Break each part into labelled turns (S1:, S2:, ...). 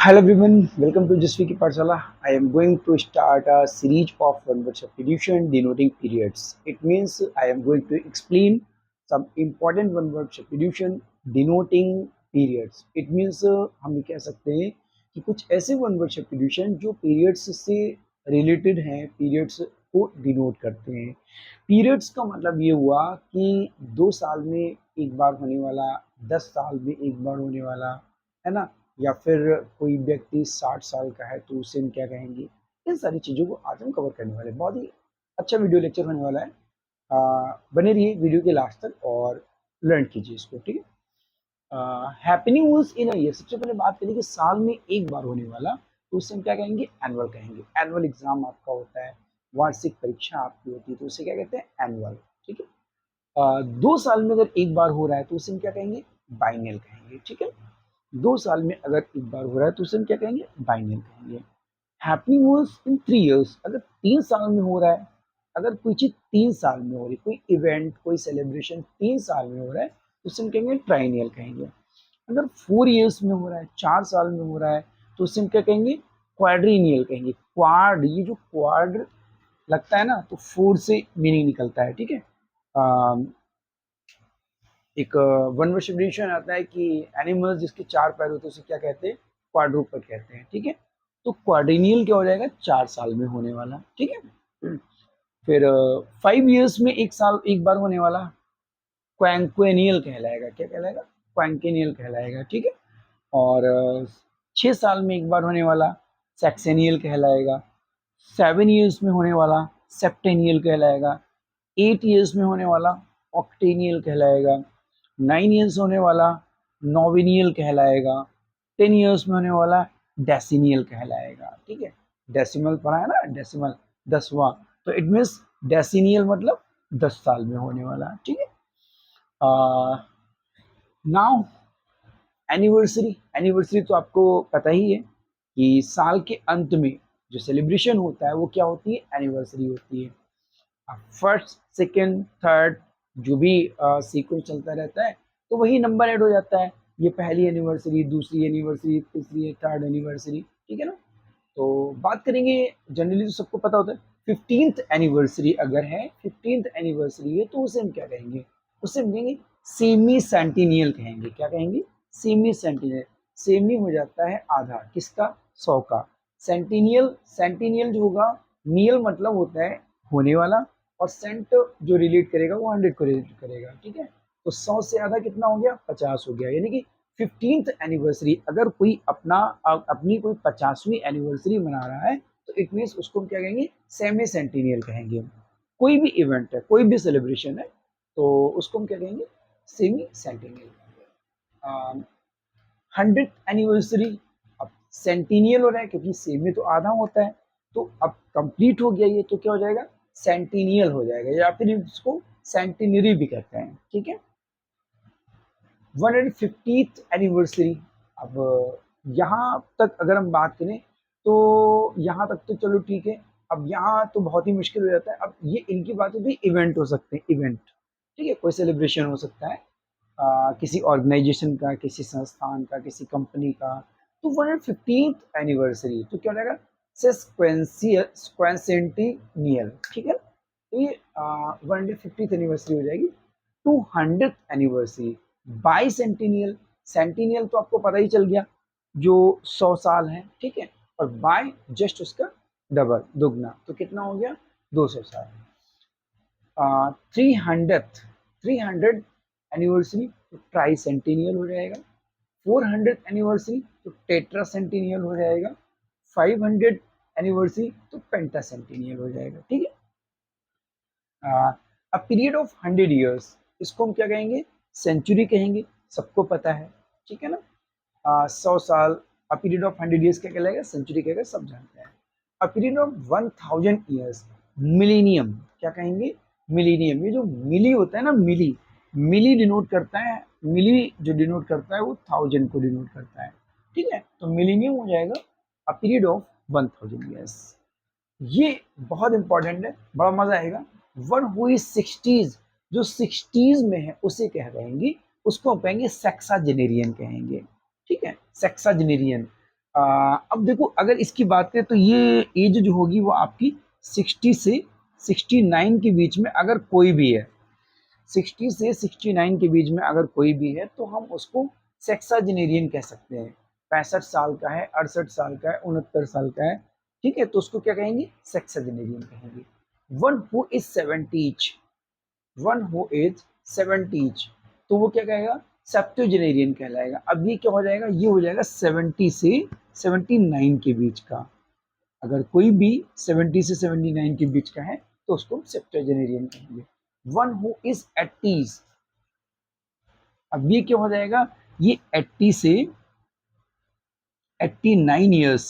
S1: Hello everyone, welcome to Jasvi Ki Pathshala. I am going to start a series of one word substitution denoting periods. It means I am going to explain some important one word substitution denoting periods. It means हम ये कह सकते हैं कि कुछ ऐसे one word substitution जो periods से related हैं, periods को denote करते हैं. Periods का मतलब ये हुआ कि 2 साल में एक बार होने वाला, 10 साल में एक बार होने वाला, है ना, या फिर कोई व्यक्ति 60 साल का है तो उसे हम क्या कहेंगे। इन सारी चीज़ों को आज हम कवर करने वाले हैं। बहुत ही अच्छा वीडियो लेक्चर होने वाला है। बने रहिए वीडियो के लास्ट तक और लर्न कीजिए इसको, ठीक है। Happening once in a year, सबसे पहले बात करें कि साल में एक बार होने वाला तो उससे हम क्या कहेंगे, एनुअल कहेंगे। एनुअल एग्जाम आपका होता है, वार्षिक परीक्षा आपकी होती है तो उसे क्या कहते हैं, एनुअल, ठीक है। 2 साल में अगर एक बार हो रहा है तो उसे हम क्या कहेंगे, बाइनियल कहेंगे, ठीक है। 2 साल में अगर एक बार हो रहा है तो उसे हम क्या कहेंगे, बाइनियल कहेंगे। हैपनिंग वंस इन 3 इयर्स, अगर 3 साल में हो रहा है, अगर कोई चीज 3 साल में हो रही है, कोई इवेंट कोई सेलिब्रेशन 3 साल में हो रहा है तो उसे हम कहेंगे ट्राइनियल कहेंगे। अगर 4 इयर्स में हो रहा है, 4 साल में हो रहा है तो उसे हम क्या कहेंगे, क्वाड्रीनियल कहेंगे। क्वाड, ये जो क्वाड लगता है ना तो 4 से मीनिंग निकलता है, ठीक है। एक वन वर्ड डिफिनेशन आता है कि एनिमल्स जिसके 4 पैर होते हैं उसे क्या कहते हैं, क्वाड्रूपड कहते हैं, ठीक है। तो क्वाड्रिनियल क्या हो जाएगा, 4 साल में होने वाला, ठीक है। फिर 5 इयर्स में एक साल एक बार होने वाला क्वैंक्वेनियल कहलाएगा। क्या कहलाएगा, क्वैंकेनियल कहलाएगा, ठीक है। और 6 साल में एक बार होने वाला सेक्सेनियल कहलाएगा। 7 इयर्स में होने वाला सेप्टेनियल कहलाएगा। 8 इयर्स में होने वाला ऑक्टेनियल कहलाएगा। 9 इयर्स होने वाला नोविनियल कहलाएगा। 10 इयर्स में होने वाला डेसिनियल कहलाएगा, ठीक है। डेसिमल पढ़ा है ना, डेसिमल 10वां, तो इट मीन्स डेसिनियल मतलब 10 साल में होने वाला, ठीक है। नाउ एनिवर्सरी, एनिवर्सरी तो आपको पता ही है कि साल के अंत में जो सेलिब्रेशन होता है वो क्या होती है, एनिवर्सरी होती है। फर्स्ट सेकेंड थर्ड जो भी सीक्वेंस चलता रहता है तो वही नंबर ऐड हो जाता है। ये पहली एनिवर्सरी, दूसरी एनिवर्सरी, तीसरी, थर्ड एनिवर्सरी, ठीक है ना। तो बात करेंगे, जनरली तो सबको पता होता है 15th एनिवर्सरी अगर है, 15th एनिवर्सरी है तो उसे हम क्या कहेंगे, उसे हम कहेंगे सेमी सेंटिनियल कहेंगे। क्या कहेंगे, सेमी सेंटिनियल। सेमी हो जाता है आधा, किसका, 100 का। सेंटिनियल, सेंटिनियल जो होगा, नियल मतलब होता है होने वाला, और सेंट जो रिलेट करेगा वो 100 को रिलेट करेगा, ठीक है। तो 100 से आधा कितना हो गया, 50 हो गया। यानी कि 15th एनिवर्सरी अगर कोई अपनी कोई 50वीं एनिवर्सरी मना रहा है तो इट मीन्स उसको हम क्या कहेंगे, सेमी सेंटिनियल कहेंगे। कोई भी इवेंट है, कोई भी सेलिब्रेशन है तो उसको हम क्या कहेंगे, सेमी सेंटिनियल कहेंगे। 100th एनिवर्सरी, अब सेंटिनियल हो रहा है क्योंकि सेमी तो आधा होता है, तो अब कंप्लीट हो गया ये तो क्या हो जाएगा, सेंटिनियल हो जाएगा, या फिर इसको सेंटिनरी भी कहते हैं, ठीक है। 150th एनिवर्सरी, अब यहाँ तक अगर हम बात करें तो यहाँ तक तो चलो ठीक है। अब यहाँ तो बहुत ही मुश्किल हो जाता है। अब ये इनकी बात होती है, इवेंट हो सकते हैं, इवेंट, ठीक है, कोई सेलिब्रेशन हो सकता है किसी ऑर्गेनाइजेशन का, किसी संस्थान का, किसी कंपनी का। तो 150th एनिवर्सरी तो क्या हो जाएगा, स्क्वेंसेंटिनियल, ठीक है। तो ये 150th एनिवर्सरी हो जाएगी। 200th anniversary by centennial, centennial तो आपको पता ही चल गया जो 100 साल है, ठीक है। और बाय जस्ट उसका डबल, दुगना, तो कितना हो गया, 200 साल। 300 एनिवर्सरी तो ट्राई सेंटिनियल हो जाएगा। 400 एनिवर्सरी तो टेट्रा सेंटिनियल हो जाएगा। 500 एनिवर्सरी तो पेंटा सेंटिनियल हो जाएगा, ठीक है। अ पीरियड ऑफ 100 इयर्स, इसको हम क्या कहेंगे, सेंचुरी कहेंगे, सबको पता है, ठीक है ना। 100 साल, अ पीरियड ऑफ 100 इयर्स क्या कहलाएगा, सेंचुरी कहेगा, सब जानते हैं। A period of 1000 years, millennium, क्या कहेंगे, मिलीनियम। ये जो मिली होता है ना, मिली, मिली डिनोट करता है, मिली जो डिनोट करता है वो 1000 को डिनोट करता है, ठीक है। तो मिलीनियम हो जाएगा अ पीरियड ऑफ 1000 इयर्स। ये बहुत इंपॉर्टेंट है, बड़ा मजा आएगा। वन हु इज 60s, जो 60s में है उसे क्या कहेंगे, उसको हम कहेंगे सेक्साजेनेरियन कहेंगे, ठीक है, सेक्साजेनेरियन। अब देखो, अगर इसकी बात करें तो ये एज जो होगी वो आपकी 60 से 69 के बीच में अगर कोई भी है, 60 से 69 के बीच में अगर कोई भी है तो हम उसको सेक्साजेनेरियन कह सकते हैं। 65 साल का है, 68 साल का है, 69 साल का है, ठीक है, तो उसको क्या कहेंगे? सेक्साजेनेरियन कहेंगे। One who is 70 each, one who is 70 each, तो वो क्या कहेगा? सेप्टोजेनेरियन कहलाएगा। अब ये क्या हो जाएगा? ये हो जाएगा 70 से 79 के बीच का। अगर कोई भी 70 से 79 के बीच का है तो उसको सेप्टोजेनेरियन कहेंगे। वन हु इज 80s, अब ये क्या हो जाएगा? ये 80 से 89 ईयर्स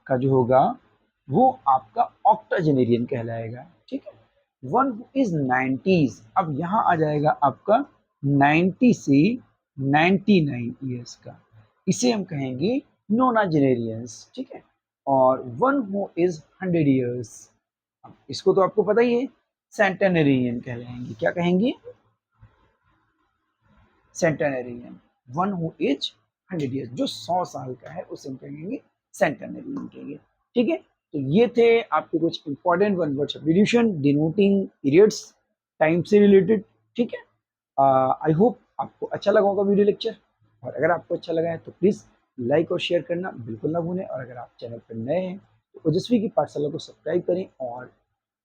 S1: का जो होगा वो आपका ऑक्टाजेनेरियन कहलाएगा, ठीक है। वन हु इज 90s, अब यहाँ आ जाएगा आपका 90 से 99 ईयर्स का, इसे हम कहेंगे नोनाजेनेरियंस, ठीक है। और वन हु इज 100 ईयर्स, इसको तो आपको पता ही है, सेंटेनरियन कहलाएंगे। क्या कहेंगे? सेंटेनरियन। वन हु इज 100 ईयर्स, जो 100 साल का है उसे हम कहेंगे सेंटेनरियन कहेंगे, ठीक है। तो ये थे आपके कुछ important one word substitution denoting periods, time से रिलेटेड, ठीक है। आई होप आपको अच्छा लगा होगा वीडियो लेक्चर, और अगर आपको अच्छा लगा है तो प्लीज़ लाइक और शेयर करना बिल्कुल ना भूलें, और अगर आप चैनल पर नए हैं तो ओजस्वी की पाठशाला को सब्सक्राइब करें और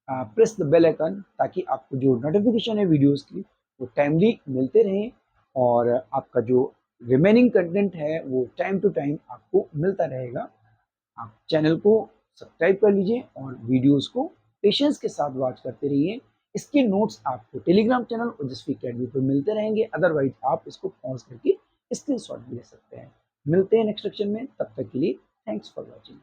S1: प्रेस द बेल आइकन, ताकि आपको जो नोटिफिकेशन है वीडियोस की वो टाइमली मिलते रहें, और आपका जो रिमेनिंग कंटेंट है वो टाइम टू टाइम आपको मिलता रहेगा। आप चैनल को सब्सक्राइब कर लीजिए और वीडियोस को पेशेंस के साथ वॉच करते रहिए। इसके नोट्स आपको टेलीग्राम चैनल ओजस्वी अकेडमी पर मिलते रहेंगे, अदरवाइज आप इसको पॉज करके स्क्रीनशॉट भी ले सकते हैं। मिलते हैं नेक्स्ट सेक्शन में, तब तक के लिए थैंक्स फॉर वॉचिंग।